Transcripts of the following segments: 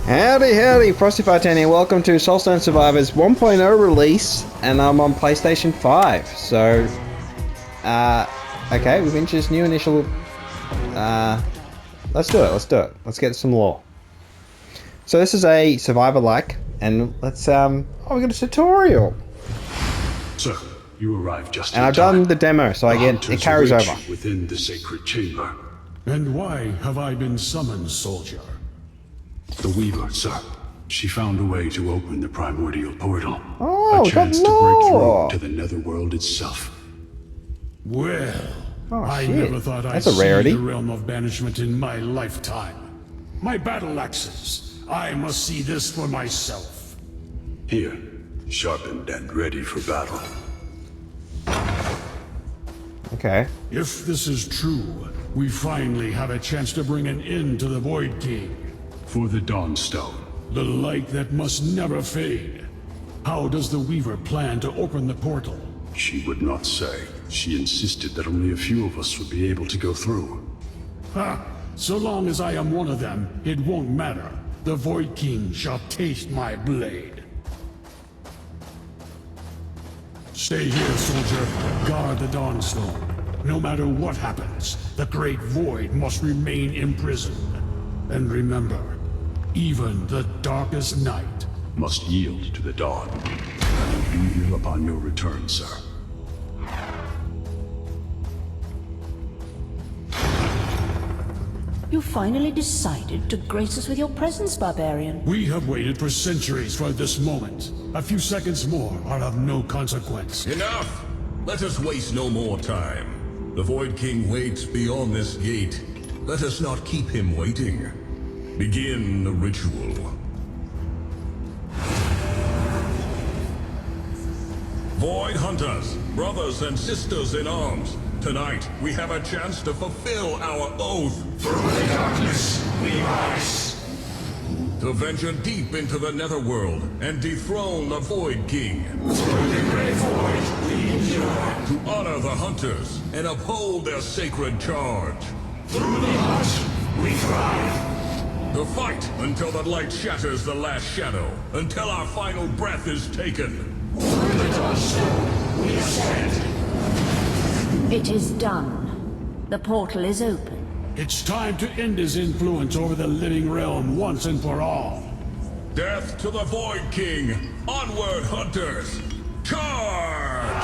Howdy, howdy, Frosty510 here. Welcome to Soulstone Survivors 1.0 release, and I'm on PlayStation 5. So, okay, we've introduced new initial. Let's do it. Let's get some lore. So this is a survivor-like, and let's oh, we got a tutorial. Sir, you arrived just and in I've time. done the demo, so I get it carries over. Within the sacred chamber. And why have I been summoned, soldier? The Weaver, sir. She found a way to open the primordial portal. Oh, a chance to break through to the netherworld itself. Well, oh, I shit. never thought I'd see the realm of banishment in my lifetime. My battle axes. I must see this for myself. Here, sharpened and ready for battle. Okay. If this is true, we finally have a chance to bring an end to the Void King. For the Dawnstone. The light that must never fade. How does the Weaver plan to open the portal? She would not say. She insisted that only a few of us would be able to go through. Ha! So long as I am one of them, it won't matter. The Void King shall taste my blade. Stay here, soldier. Guard the Dawnstone. No matter what happens, the Great Void must remain imprisoned. And remember, even the darkest night must yield to the dawn. I will be here upon your return, sir. You finally decided to grace us with your presence, barbarian. We have waited for centuries for this moment. A few seconds more are of no consequence. Enough! Let us waste no more time. The Void King waits beyond this gate. Let us not keep him waiting. Begin the ritual. Void Hunters, brothers and sisters in arms, tonight we have a chance to fulfill our oath. Through the darkness, we rise. To venture deep into the netherworld and dethrone the Void King. Through the great void, we endure. To honor the Hunters and uphold their sacred charge. Through the hunt, we thrive. To fight until the light shatters the last shadow, until our final breath is taken. Through the Dawnstone, we ascend. It is done. The portal is open. It's time to end his influence over the living realm once and for all. Death to the Void King! Onward, Hunters! Charge!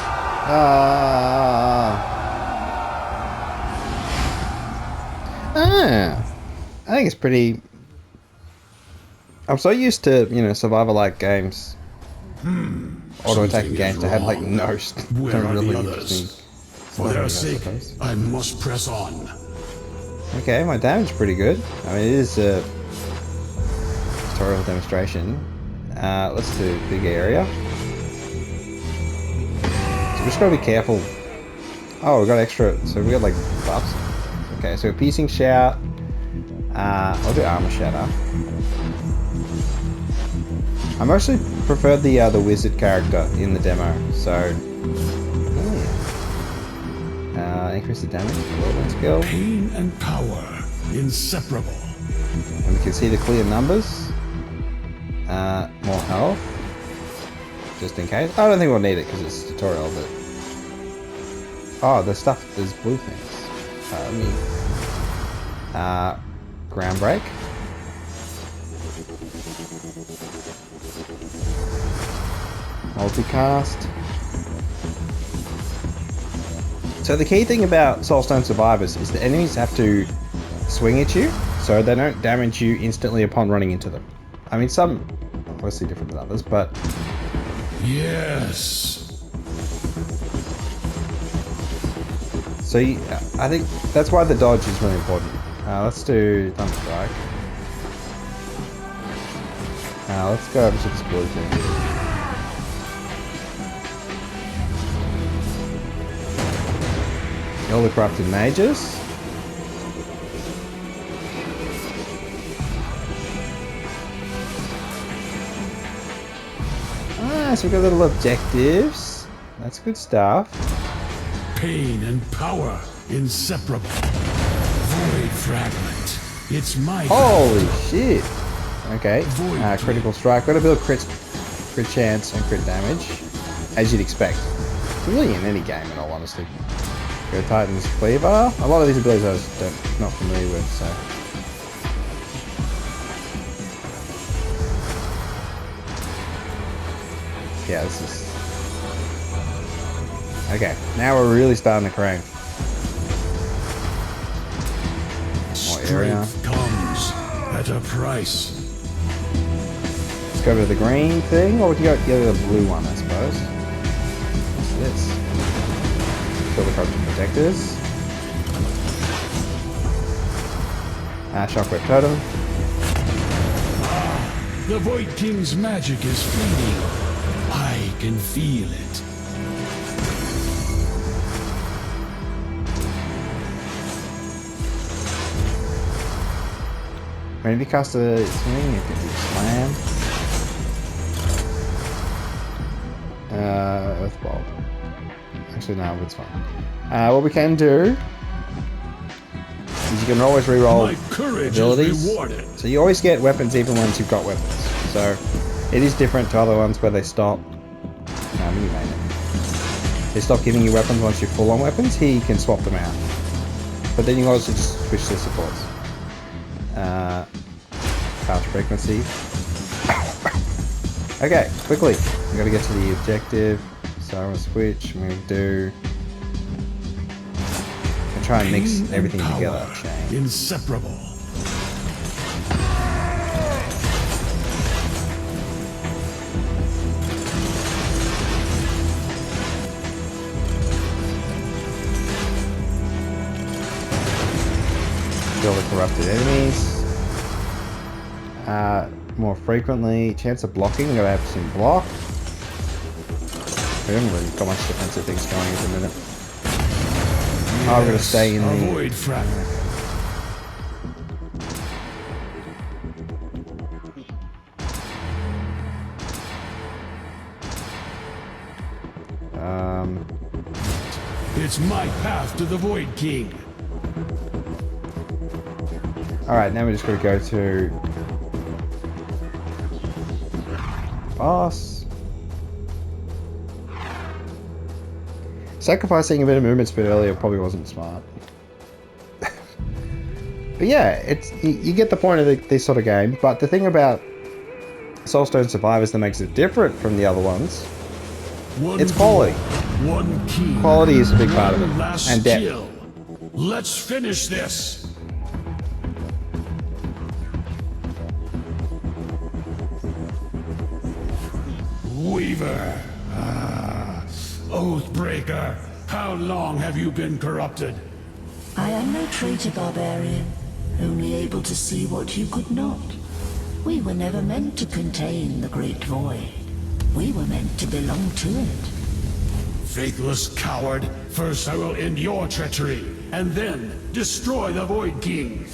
I think it's pretty. I'm so used to, you know, survivor-like games, auto-attacking games that have like no, Where are really the others? For their sake, I must press on. Okay, my damage is pretty good. I mean, it is a tutorial demonstration. Let's do big area. So we just gotta be careful. Oh, we got extra. So we got like buffs. Okay, so piercing shout. I'll do armor shatter. I mostly prefer the wizard character in the demo. So increase the damage. Skill. Pain and power, inseparable. And we can see the clear numbers. More health, just in case. I don't think we'll need it because it's a tutorial. But oh, the stuff. There's blue things. Ground break. Multicast. So the key thing about Soulstone Survivors is the enemies have to swing at you, so they don't damage you instantly upon running into them. I mean, some obviously different than others, but yes. So I think that's why the dodge is really important. Let's do Thunder Strike. Let's go over to this blue thing. All the corrupted mages. So we've got little objectives. That's good stuff. Pain and power, inseparable. Void fragment. It's my Holy shit. Okay. Critical strike. Got to build crit chance and crit damage, as you'd expect. Really in any game, in all honesty. Go Titan's Cleaver. A lot of these abilities I was not familiar with, so. Yeah, this is... Okay, now we're really starting to crank. More area. Strength comes at a price. Let's go to the green thing, or we can go to the blue one, I suppose. What's this? Kill the corrupted protectors. Shockwave totem. The Void King's magic is fleeting. I can feel it. When you cast a swing, you can do slam. Earthbolt. Actually, no, it's fine. What we can do is you can always reroll abilities. So you always get weapons even once you've got weapons. So it is different to other ones where they stop. No, you made it. They stop giving you weapons once you're full on weapons. Here you can swap them out. But then you also just switch to supports. Fast frequency. Okay, quickly. We gotta get to the objective. So I'm gonna switch. I'm gonna do. And try and mix everything together. Chain. Inseparable. Kill the corrupted enemies. More frequently, chance of blocking. I'm gonna have some block. We haven't really got much defensive things going at the minute. Yes, I'm gonna stay in the void fragment. It's my path to the Void King. Alright, now we just gotta go to boss. Sacrificing a bit of movement speed earlier probably wasn't smart. But yeah, it's you get the point of this sort of game. But the thing about Soulstone Survivors that makes it different from the other ones, it's quality. One key. Quality is a big part of it, and depth. Kill. Let's finish this. Weaver. Oathbreaker. How long have you been corrupted? I am no traitor, barbarian. Only able to see what you could not. We were never meant to contain the Great Void. We were meant to belong to it. Faithless coward. First I will end your treachery, and then destroy the Void King.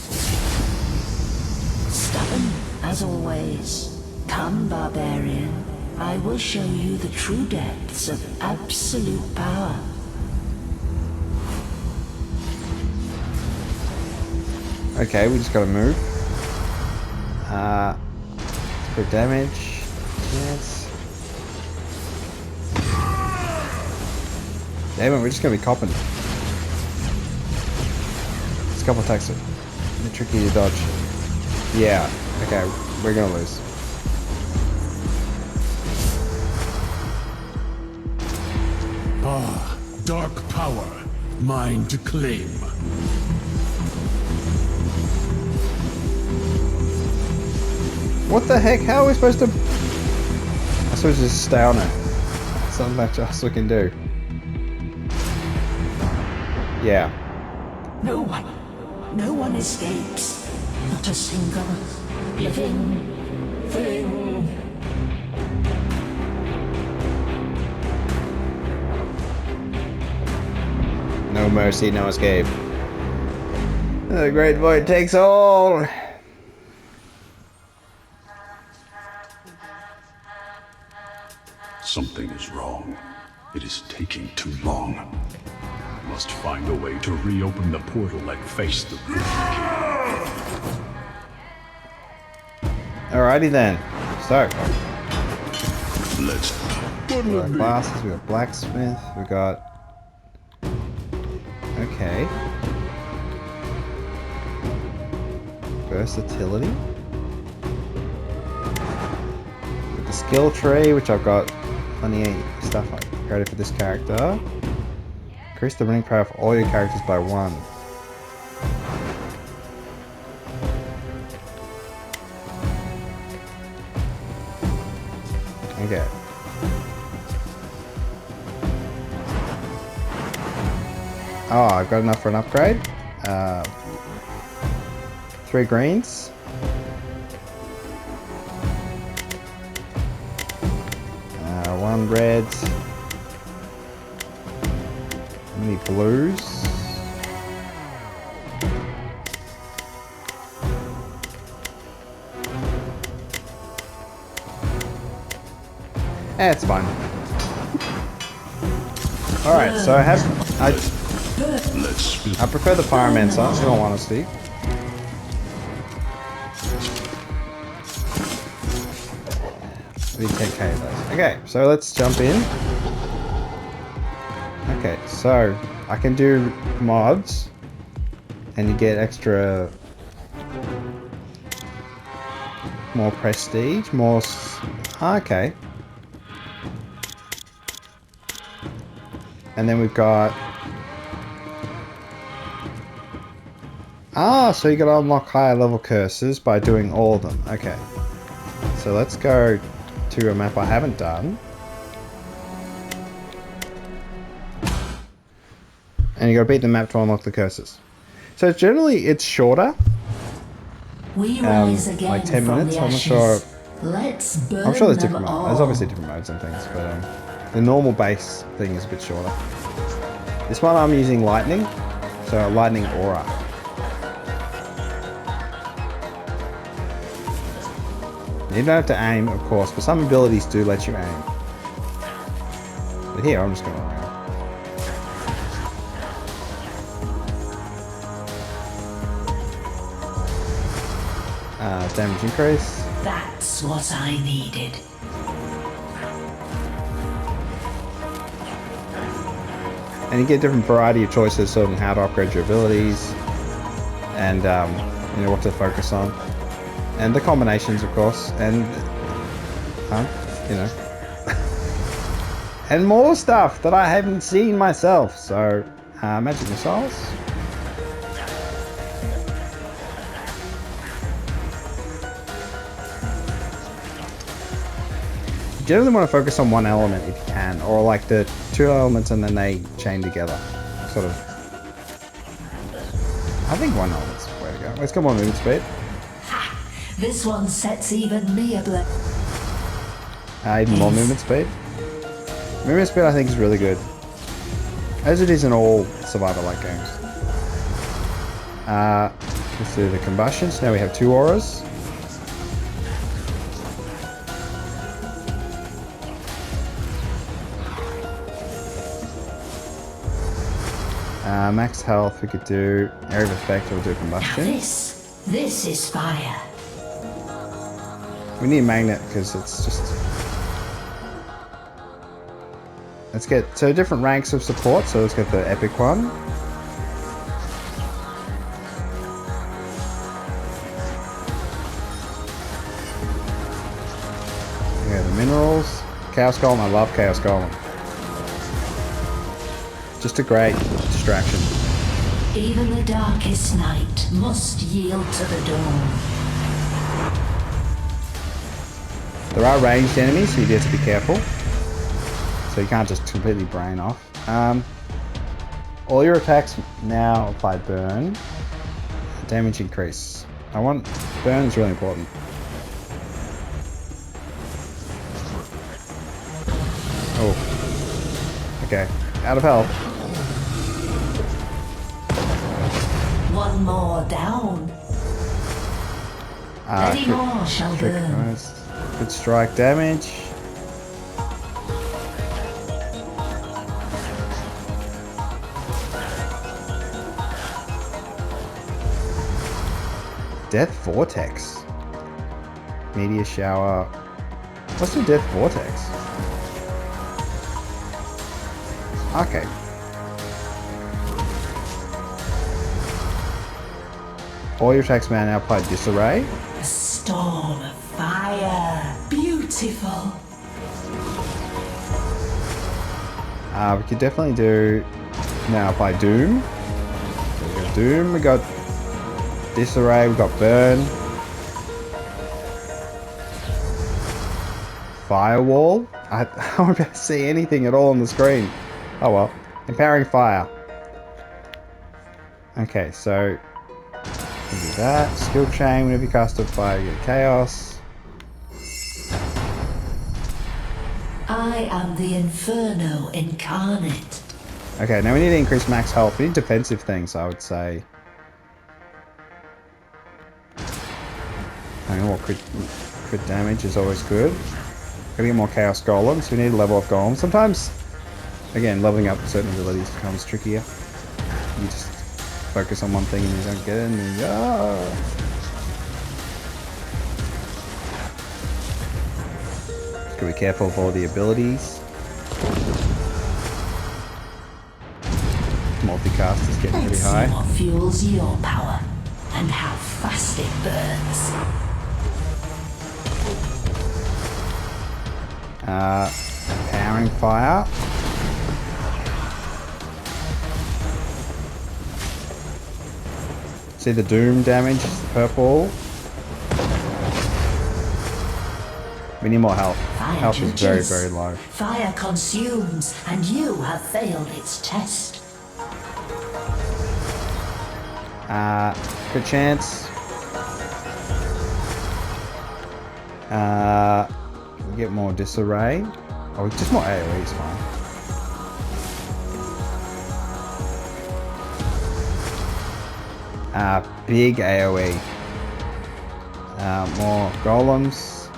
Stubborn, as always. Come, barbarian. I will show you the true depths of absolute power. Okay, we just gotta move. For damage. Yes. Damn it, we're just gonna be copping. It's a couple attacks are tricky to dodge. Yeah, okay, we're gonna lose. Ah, dark power, mine to claim. What the heck? How are we supposed to... I suppose just stay on it. Something much else we can do. Yeah. No one escapes. Not a single living thing. No mercy, no escape. The Great Void takes all. Something is wrong. It is taking too long. I must find a way to reopen the portal and face the Void King. Alrighty then. So, Let's. we got glasses, we got blacksmith, we got. Okay. Versatility. With the skill tree, which I've got plenty of stuff I created for this character. Increase the running power of all your characters by 1. Okay. Oh, I've got enough for an upgrade. 3 greens. 1 red. How many blues? It's fine. Alright, so I prefer the fireman son, in all honesty. We take care of those. Okay, so let's jump in. Okay, so I can do mods, and you get extra, more prestige, more. Okay. And then we've got. So you gotta unlock higher level curses by doing all of them. Okay. So let's go to a map I haven't done. And you gotta beat the map to unlock the curses. So generally it's shorter. We rise again like 10 from minutes. the I'm not ashes. sure. Let's burn I'm sure there's them different modes. all. There's obviously different modes and things, but the normal base thing is a bit shorter. This one I'm using lightning, so a lightning aura. You don't have to aim, of course, but some abilities do let you aim. But here, I'm just going around. Damage increase. That's what I needed. And you get a different variety of choices on how to upgrade your abilities. And, you know, what to focus on. And the combinations, of course. And, you know. And more stuff that I haven't seen myself. So, magic missiles. You generally want to focus on one element if you can, or like the 2 elements and then they chain together. Sort of. I think 1 element's the way to go. Let's come on, movement speed. This one sets even me ablaze. Even more movement speed. Movement speed I think is really good. As it is in all survivor-like games. Let's do the combustions. Now we have 2 auras. Max health we could do. Area of effect we'll do combustion. This is fire. We need a magnet because it's just. Let's get so different ranks of support. So let's get the epic one. Yeah, the minerals. Chaos Golem. I love Chaos Golem. Just a great distraction. Even the darkest night must yield to the dawn. There are ranged enemies, so you have to be careful. So you can't just completely brain off. All your attacks now apply burn. Damage increase. Burn is really important. Oh. Okay. Out of health. One more down. Many more shall burn. Nice. Good strike damage. Death Vortex. Meteor shower. What's the death vortex? Okay. All your attacks may now apply disarray. A storm of fire. Beautiful. We could definitely do now apply doom. So we got doom, we got disarray, we got burn. Firewall. I don't about to see anything at all on the screen. Oh well. Empowering fire. Okay, so we'll do that. Skill chain, whenever you cast a fire, you get chaos. I am the Inferno incarnate. Okay, now we need to increase max health. We need defensive things, I would say. I mean, more crit damage is always good. Gotta get more chaos golems. We need a level of golems. Sometimes, again, leveling up certain abilities becomes trickier. You just focus on one thing and you don't get it, and then gotta be careful of all the abilities. Multicast is getting pretty Let's high. see what fuels your power and how fast it burns. Powering fire. See the doom damage, purple. We need more health. Fire Health is very, judges. very low. Fire consumes, and you have failed its test. Good chance. We get more disarray. Oh, just more AoE is fine. Big AoE. More golems.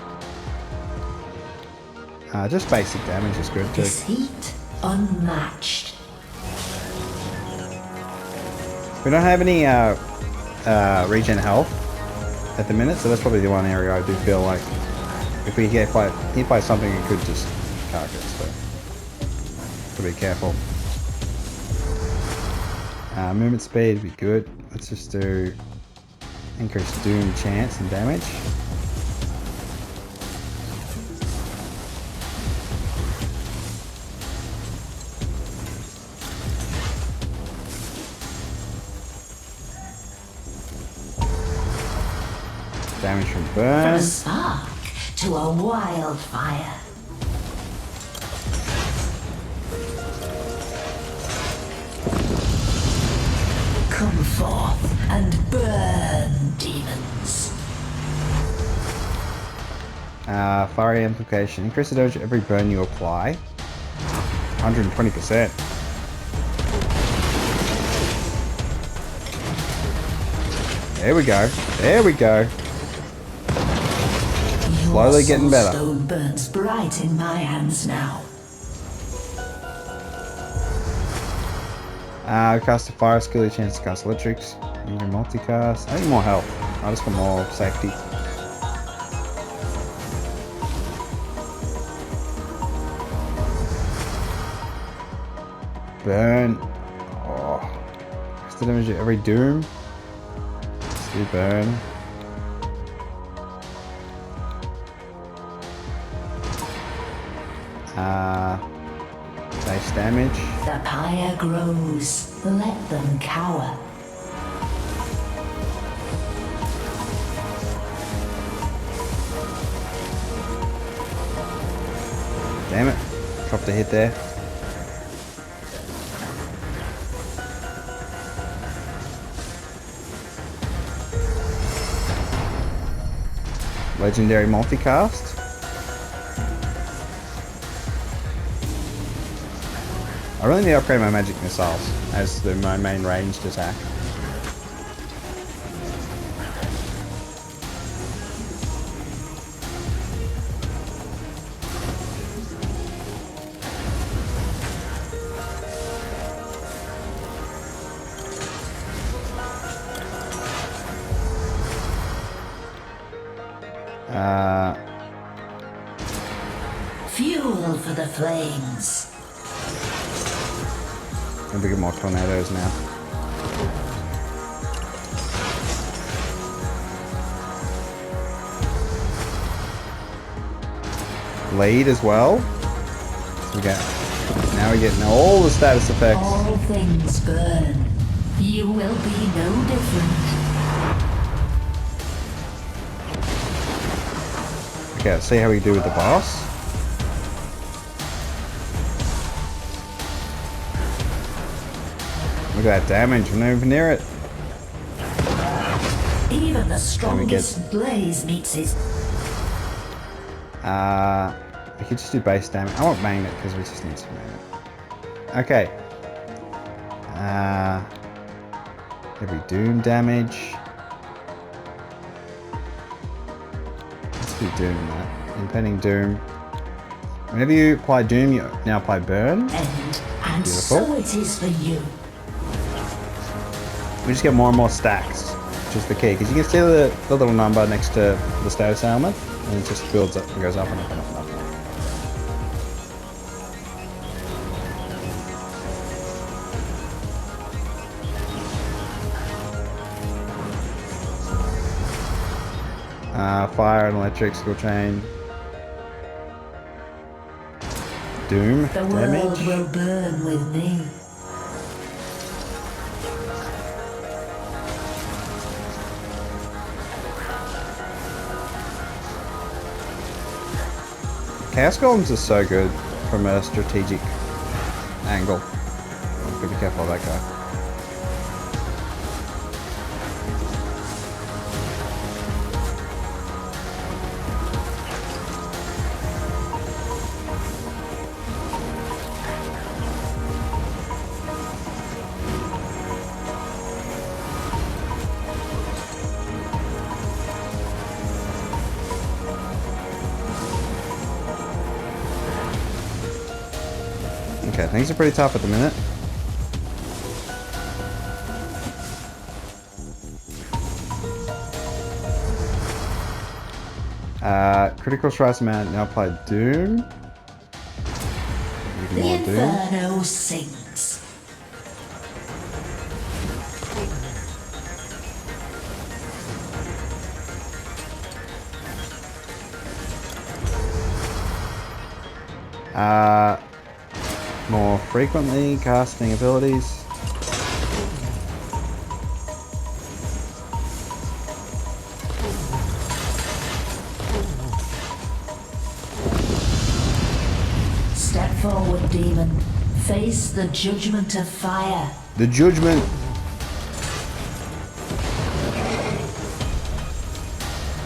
Just basic damage is good too. This heat, unmatched. We don't have any regen health at the minute, so that's probably the one area I do feel like if we get hit by something, it could just carcass. So gotta be careful. Movement speed would be good. Let's just do increased doom chance and damage. Damage from From burn. a spark to a wildfire. Come forth and burn, demons. Fiery amplification. Increase the damage of every burn you apply. 120%. There we go. There we go. Slowly getting better. Soulstone burns bright in my hands now. Cast a fire skill, your chance to cast electrics. You can multicast. I need more health. I just want more safety. Burn. Oh. Cast the damage of every doom. Still burn. Base damage. The pyre grows. Let them cower. Damn it. Dropped a hit there. Legendary multicast. I really need to upgrade my magic missiles as my main ranged attack. Fuel for the flames. Maybe get more tornadoes now. Lead as well. So we get, now we're getting all the status effects. All things burn. You will be no different. Okay, let's see how we do with the boss. Look at that damage, we're not even near it. Even the strongest blaze meets his... We could just do base damage. I want magnet because we just need some magnet. Okay. Every doom damage. Let's do doom, that. Impending doom. Whenever you apply doom, you now apply burn. And Beautiful. so it is for you. We just get more and more stacks, which is the key. Because you can see the little number next to the status element, and it just builds up, it goes up and up and up and up. Fire and electrical chain. Doom The world damage. will burn with me. Chaos Golems are so good from a strategic angle. Gotta be careful of that guy. Okay, things are pretty tough at the minute. Critical strike amount now apply doom. Even The more doom. inferno sings. More frequently casting abilities. Step forward, demon. Face the judgment of fire. The judgment.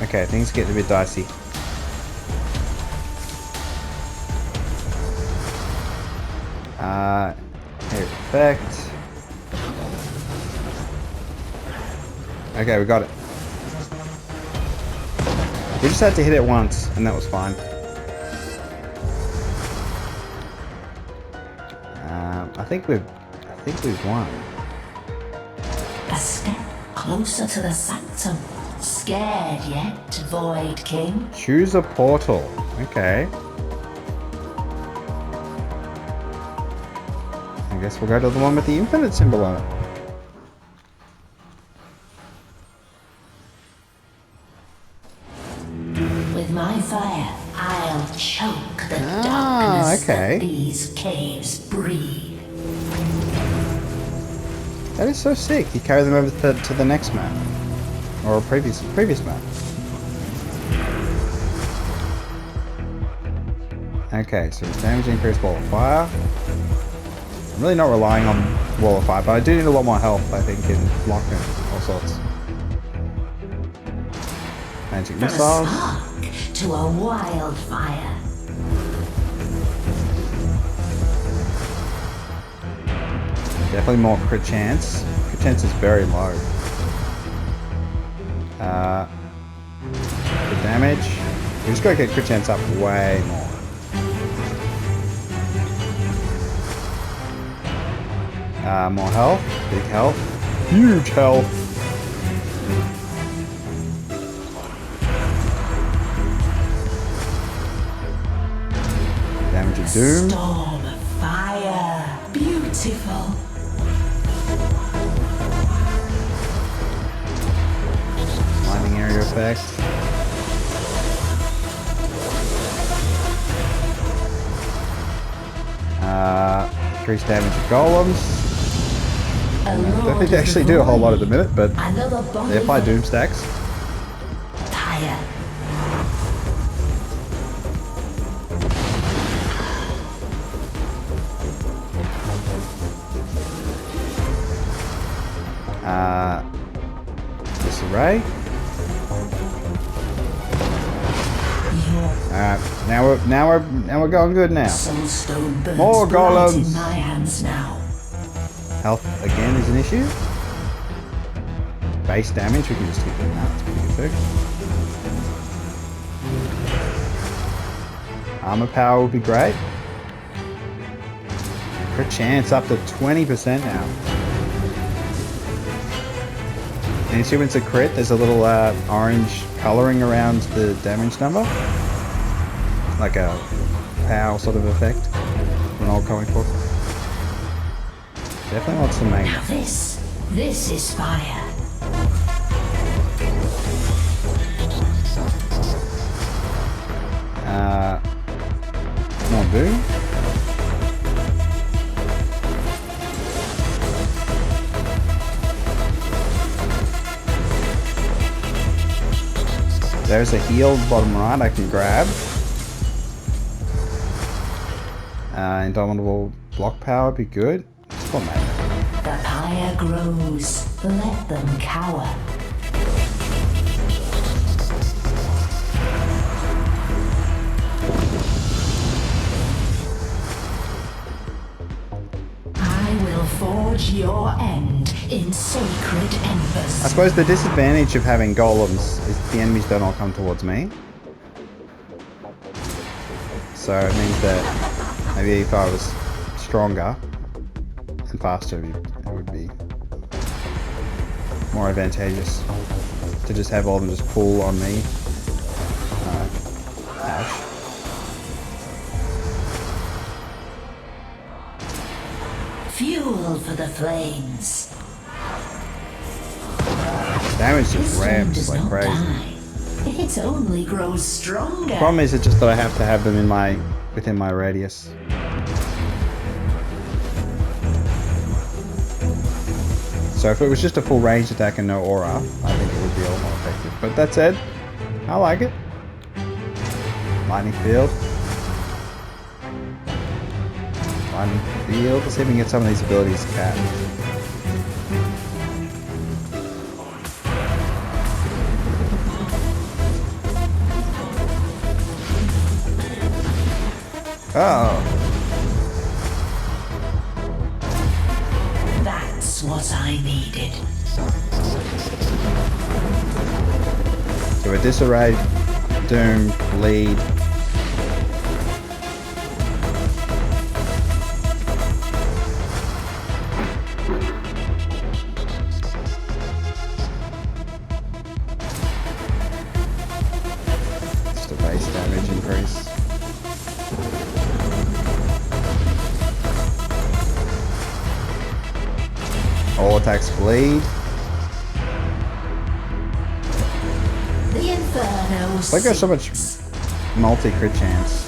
Okay, things get a bit dicey. Effect. Okay, we got it. We just had to hit it once, and that was fine. I think we've won. A step closer to the sanctum. Scared yet, Void King? Choose a portal. Okay. I guess we'll go to the one with the infinite symbol on it. With my fire, I'll choke the darkness okay. that these caves breathe. That is so sick. You carry them over to the next map. Or a previous map. Okay, so damage increase, wall of fire. I'm really not relying on wall of fire, but I do need a lot more health, I think, in block and all sorts. Magic From a missiles. spark to a wildfire. Definitely more crit chance. Crit chance is very low. The damage. We just gotta get crit chance up way more. More health. Big health. Huge health. Doom. Storm of fire. Beautiful. Lightning area effect. Increased damage to golems. I don't think they actually do a whole lot at the minute, but they apply doom stacks. Fire. Disarray. Alright, now we're going good now. Soulstone burns More bright golems. in my hands now. Health again is an issue. Base damage, we can just keep doing that. It's pretty good too. Armor power would be great. Crit chance up to 20% now. And you see when it's a crit, there's a little orange colouring around the damage number. Like a POW sort of effect. An old comic book. Definitely wants to make. Now this is fire. More boom. There's a heal bottom right I can grab. Indomitable block power would be good. Just one magnet. The fire grows. Let them cower. I will forge your end in sacred embers. I suppose the disadvantage of having golems is the enemies don't all come towards me. So it means that maybe if I was stronger and faster, it would be more advantageous to just have all of them just pull on me. Ouch. Fuel for the flames. Damage This just flame ramps does like not crazy. die. It only grows stronger. The problem is it's just that I have to have them in within my radius. So if it was just a full range attack and no aura, I think it would be a lot more effective. But that said, I like it. Lightning field. Lightning field. Let's see if we can get some of these abilities capped. Oh. That's what I needed. So a disarray, doom, bleed. Just a base damage increase. All attacks bleed. The Inferno. Like there's so much multi-crit chance.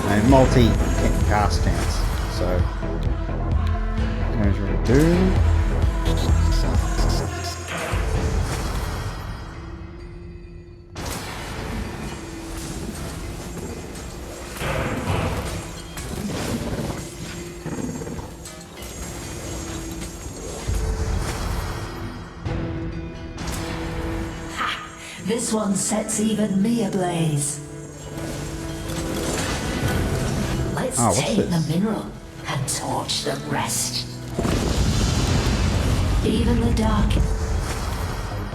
And multi-cast chance. So damage will do. This one sets even me ablaze. Let's Oh, what's take this? the mineral and torch the rest. Even the dark.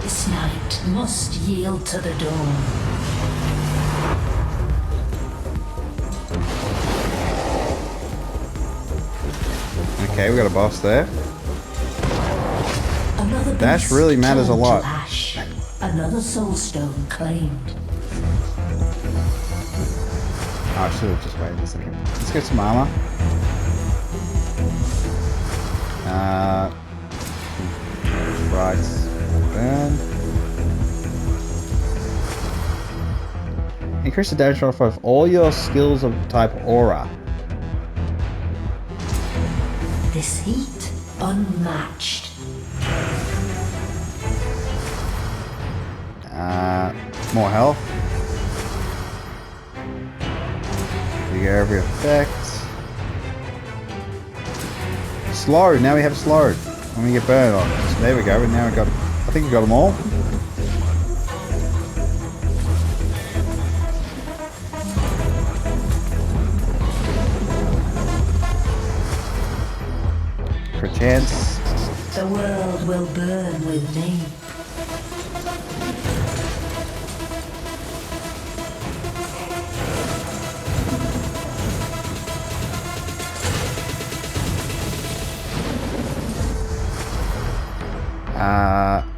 This night must yield to the dawn. Okay, we got a boss there. Another Dash beast really matters a turned to lot. ash. Another soulstone claimed. I should have just waited a second. Let's get some armor. Right. Burn. Increase the damage roll of all your skills of type aura. This heat, unmatched. More health. Trigger every effect. Slowed. Now we have slowed. When we get burned on. So there we go. And now we got. I think we got them all. For a chance. The world will burn with me.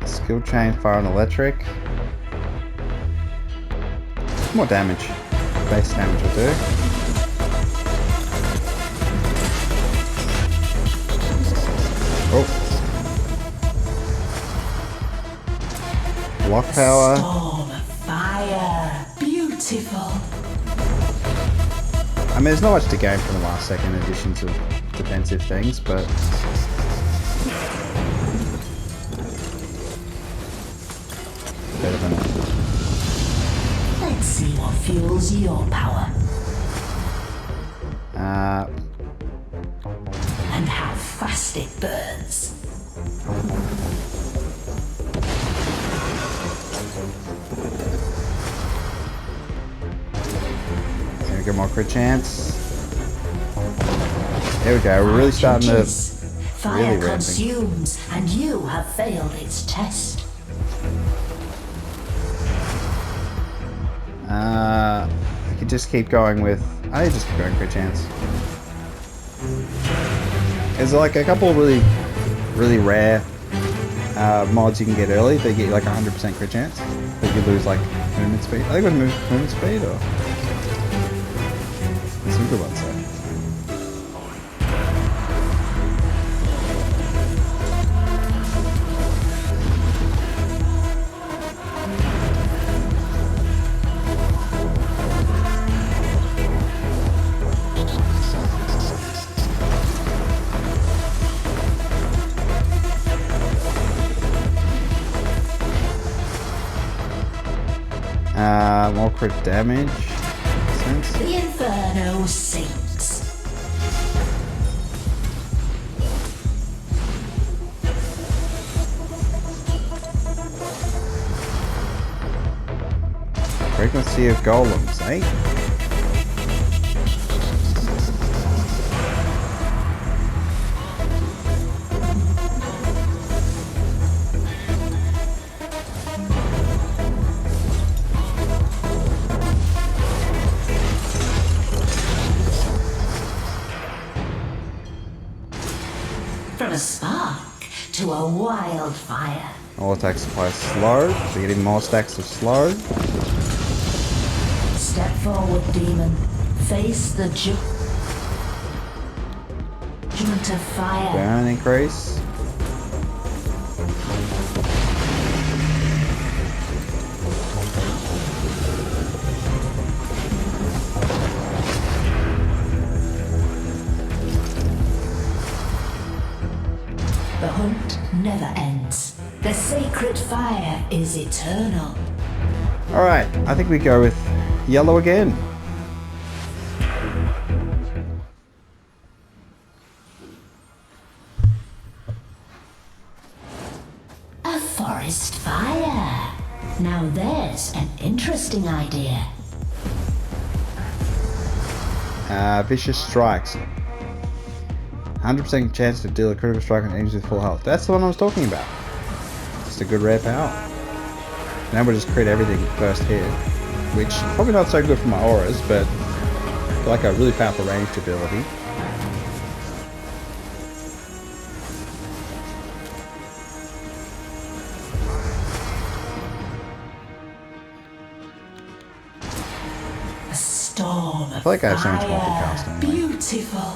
Skill chain, fire and electric. More damage. Base damage will do. Oh. Block power. Storm, fire, beautiful. I mean, there's not much to gain from the last second additions of defensive things, but better than it. Let's see what fuels your power. And how fast it burns. There we go, more crit chance. There we go, we're really starting to Fire really ramping. consumes, and you have failed its test. I could just keep going with. I just keep going crit chance. There's like a couple of really rare mods you can get early. They get like 100% crit chance, but you lose like movement speed. I think it was movement speed or there's some good ones though. More crit damage. Makes sense. The inferno sinks. Frequency of golems, eh? From a spark to a wildfire. All attacks apply slow, so you're getting more stacks of slow. Step forward, demon. Face the judgment of fire. Burn increase. The hunt never ends. The sacred fire is eternal. Alright, I think we go with yellow again. A forest fire. Now there's an interesting idea. Vicious strikes. 100% chance to deal a critical strike on enemies with full health. That's the one I was talking about. Just a good rare power. Now we'll just crit everything first hit, which is probably not so good for my auras, but like a really powerful ranged ability. A storm. I feel like I have so much multicast anyway. Beautiful.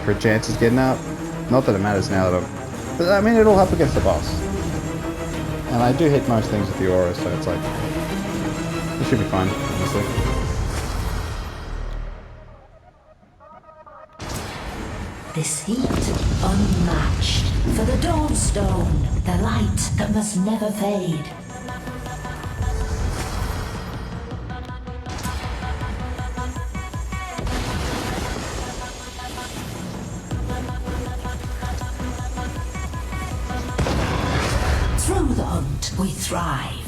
For chances getting up. Not that it matters now that I'm... But, I mean, it'll help against the boss. And I do hit most things with the aura, so it's like... It should be fine, honestly. This heat, unmatched. For the Dawnstone, the light that must never fade. Through the hunt, we thrive.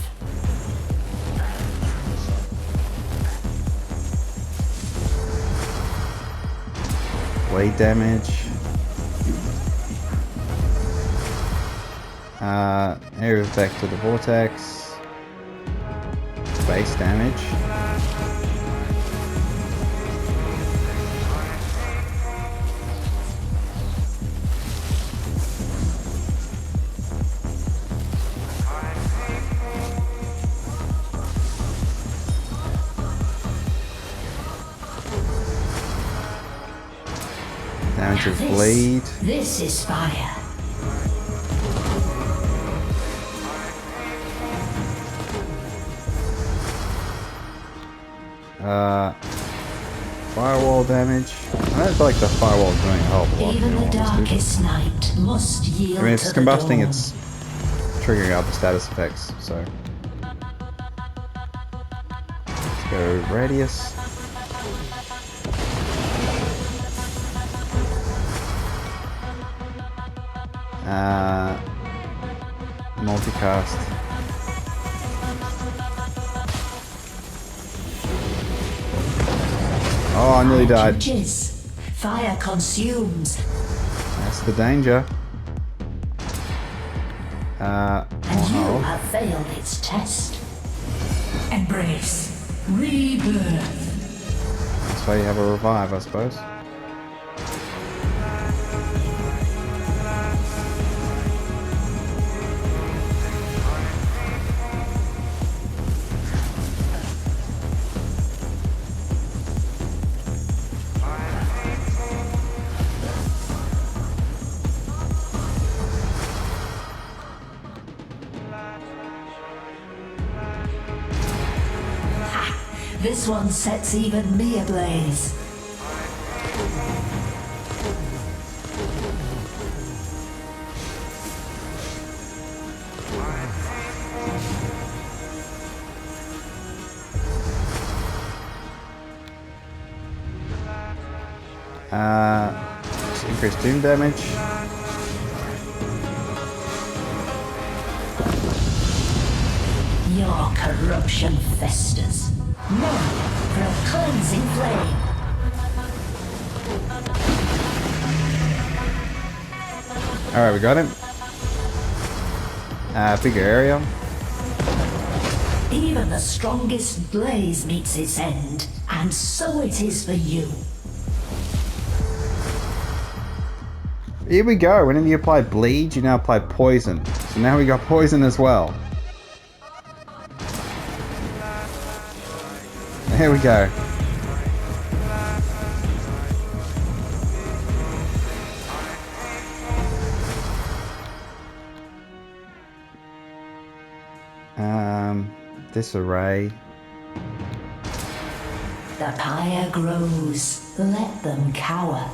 Blade damage. Area effect to the vortex. Base damage. Damage of bleed. This is fire. Firewall damage. I don't feel like the firewall is doing a hell of a lot. Even you know, the honestly. darkest night must yield I mean, if to it's the combusting, dawn. it's triggering out the status effects, so. Let's go radius. Multicast. Oh, I nearly died. Judges. Fire consumes, That's the danger. and you oh, have failed its test. Embrace rebirth. that's why you have a revive, I suppose. This one sets even me ablaze. Just increased doom damage. Your corruption festers. No, for a cleansing flame. Alright, we got him. Bigger area. Even the strongest blaze meets its end, and so it is for you. Here we go. Whenever you apply bleed, you now apply poison. So now we got poison as well. Here we go. Disarray. The pyre grows. Let them cower.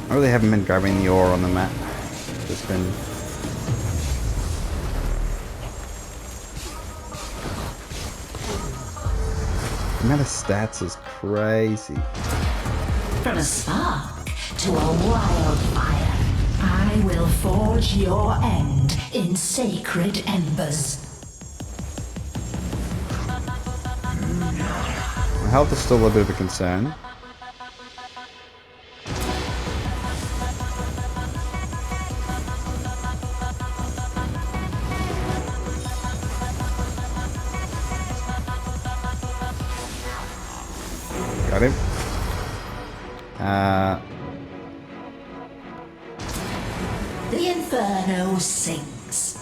I really haven't been grabbing the ore on the map. Just been... The amount of stats is crazy. From a spark to a wildfire, I will forge your end in sacred embers. My health is still a little bit of a concern. him. The Inferno sinks.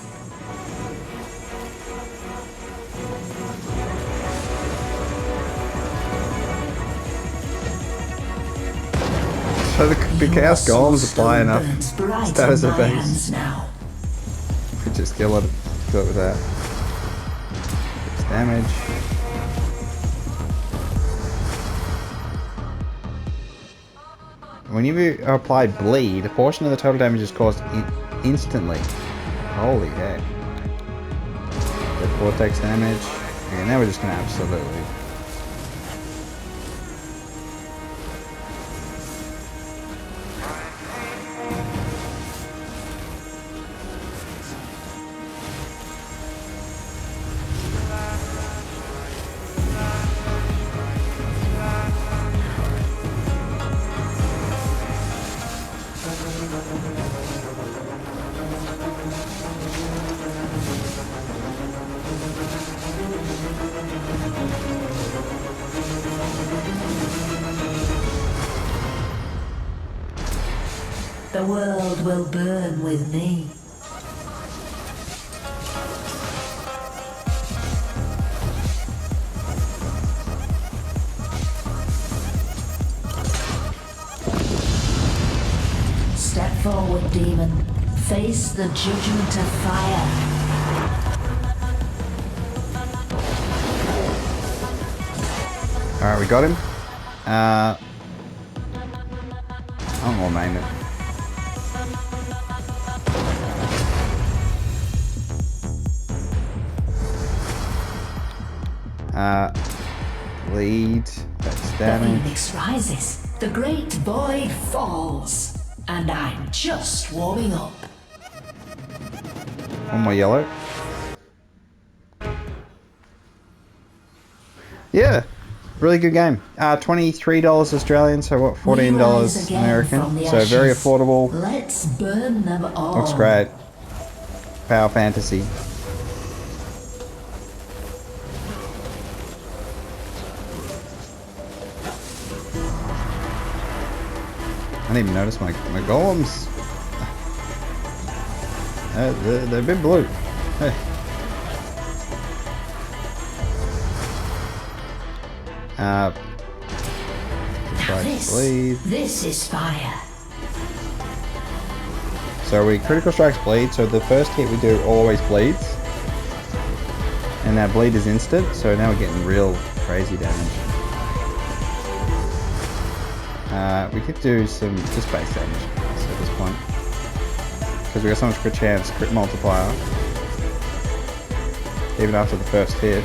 So the Chaos Golems apply enough status effects. Hands now. Could just kill it with that. It's damage. When you apply bleed, a portion of the total damage is caused instantly. Holy heck. The vortex damage. Okay, now we're just gonna absolutely. The world will burn with me. Step forward, demon. Face the judgment of fire. Alright, we got him. I don't know what name it. Bleed. That's The damage. phoenix rises. The great void falls. And I'm just warming up. One more yellow. Yeah, really good game. $23 Australian, so what, $14 Rise again American. from the So very ashes. affordable. Let's burn them all. Looks great. Power fantasy. I didn't even notice my golems. They've been blue. Hey. This is fire. So we critical strikes bleed, so the first hit we do always bleeds. And that bleed is instant, so now we're getting real crazy damage. We could do some just base damage at this point. Because we got so much crit chance, crit multiplier. Even after the first hit.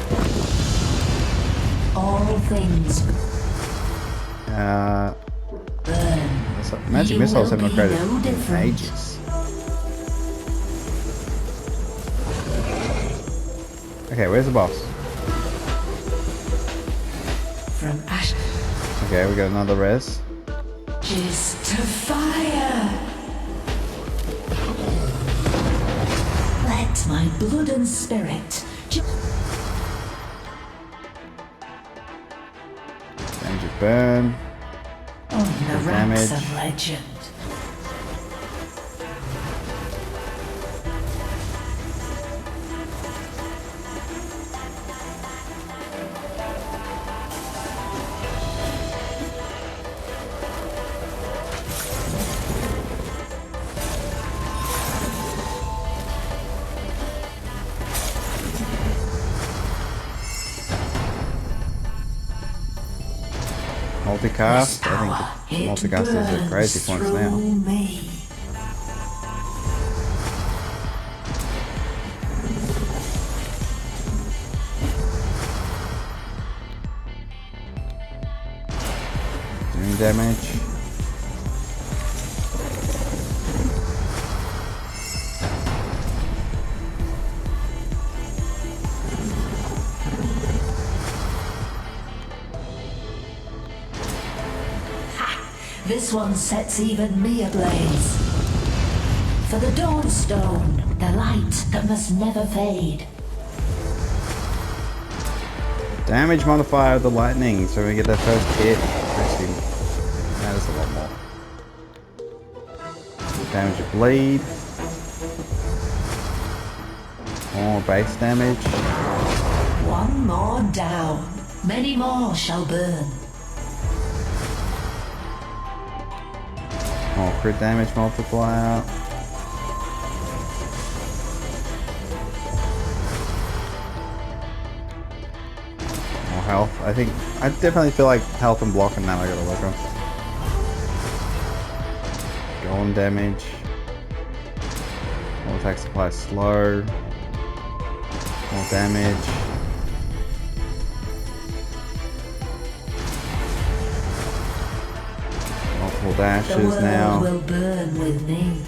All things burn. Magic You missiles will haven't be upgraded no in different. ages. Okay, where's the boss? From ashes Okay, we got another res. to fire. Let my blood and spirit. Damage of burn. On the ranks Damage. of legend. Multicast. I think It multicast is a crazy burns points through now. me. Doing damage. This one sets even me ablaze. For the Dawnstone, the light that must never fade. Damage modifier of the lightning, so we get the first hit. Actually, matters a lot more. Damage of bleed. More base damage. One more down. Many more shall burn. More crit damage multiplier. More health. I think I definitely feel like health and block and that I gotta work on. Golem damage. More attack supply slow. More damage. Multiple The dashes world now. will burn with me.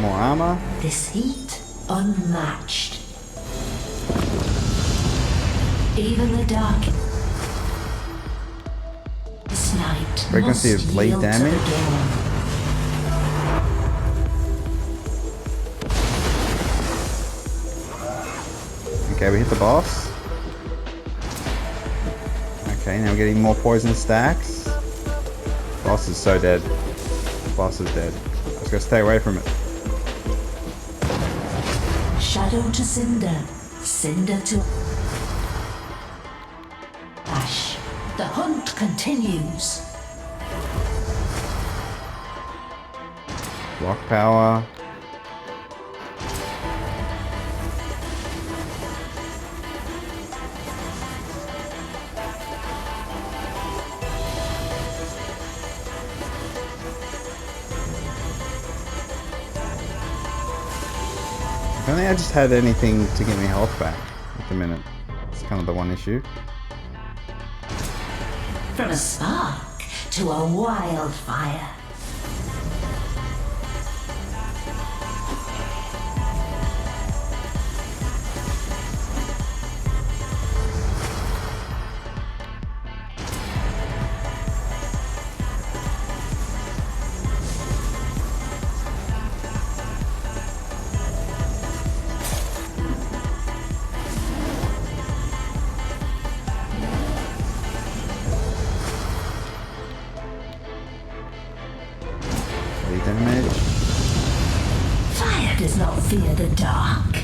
More armor. This heat, unmatched. Even the dark. This night Frequency must of bleed yield to the damage. dawn. Okay, we hit the boss. Okay, now we're getting more poison stacks. Boss is so dead. Boss is dead. I was gonna stay away from it. Shadow to cinder, cinder to ash. The hunt continues. Block power. I don't think I just had anything to get me health back at the minute. It's kind of the one issue. From a spark to a wildfire. Bleed damage. Fire does not fear the dark.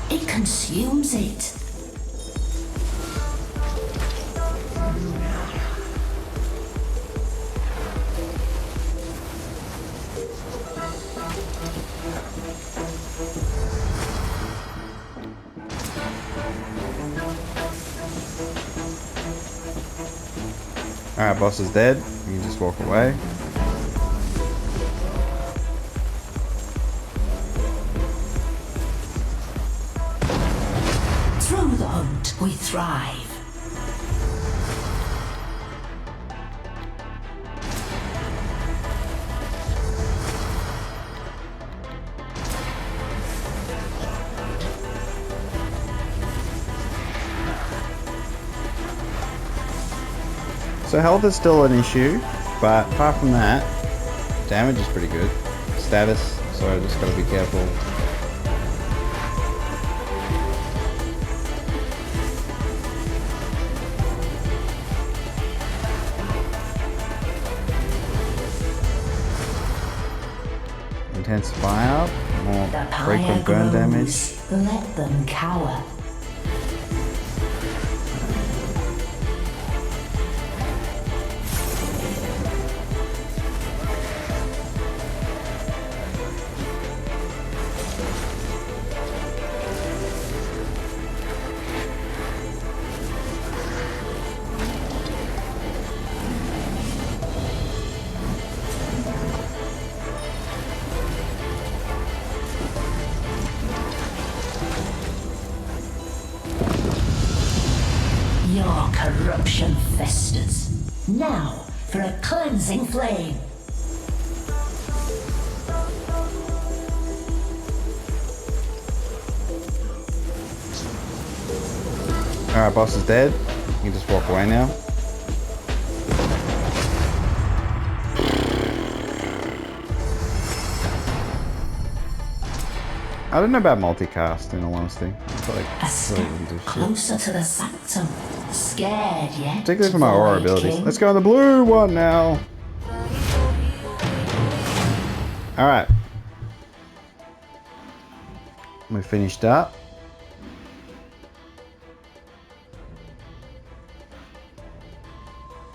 It consumes it. Alright, boss is dead. You can just walk away. Through the hunt, we thrive. So health is still an issue, but apart from that, damage is pretty good. Status, so I just gotta be careful. Intensify up, more The frequent pyre burn damage. grows. Let them cower. Your corruption festers. Now for a cleansing flame. Alright, boss is dead. You can just walk away now. I don't know about multicast, in all honesty. I feel like A it step really wouldn't do shit. closer to the sanctum. Scared yet? Particularly for my aura Void abilities. King? Let's go on the blue one now. Alright. We finished up.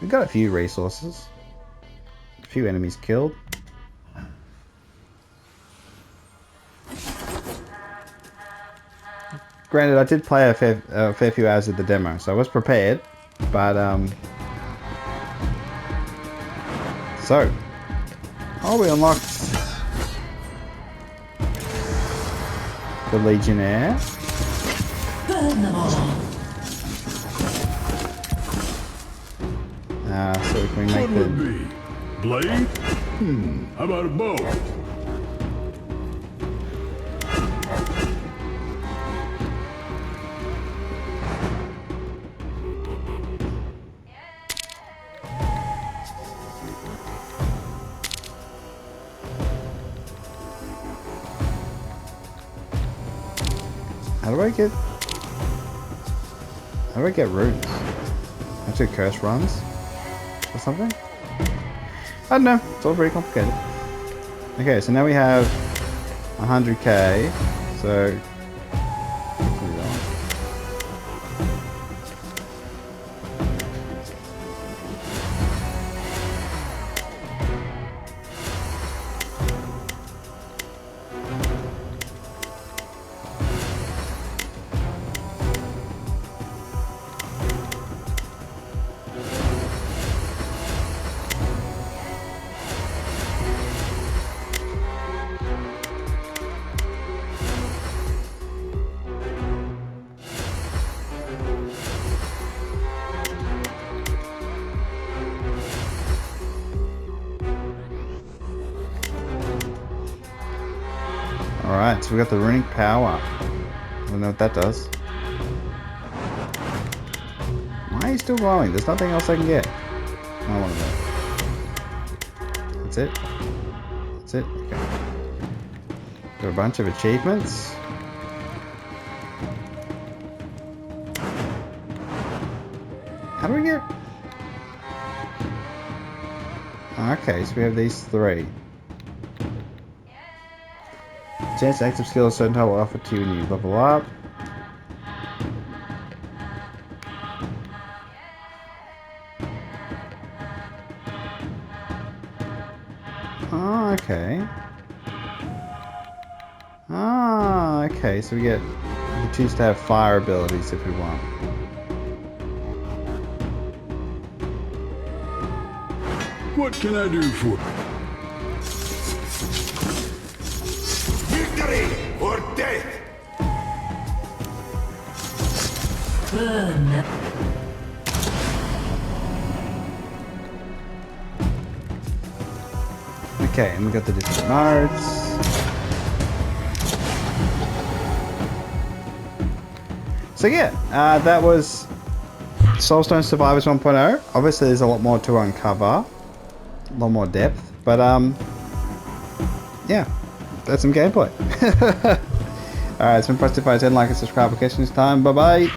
We got a few resources. A few enemies killed. Granted, I did play a fair few hours of the demo, so I was prepared. But, so. Oh, we unlocked the Legionnaire. Burn them all. So we can What make would the... be? Blade? How about a bow? How do I get runes? Actually curse runs? Or something? I don't know. It's all very complicated. Okay, so now we have 100k. So... Alright, so we got the runic power. I don't know what that does. Why are you still glowing? There's nothing else I can get. I want that. That's it? That's it? Okay. Got a bunch of achievements. How do we get... Okay, so we have these three. Chance to active skill, a certain type will offer to you when you level up. Oh, okay. Ah, okay, so we choose to have fire abilities if we want. What can I do for you? Victory or death! Burn them. Okay, and we got the different modes. So yeah, that was Soulstone Survivors 1.0. Obviously there's a lot more to uncover. A lot more depth. But yeah, that's some gameplay. Alright, it's been Ps5, like and subscribe for catching this time. Bye bye.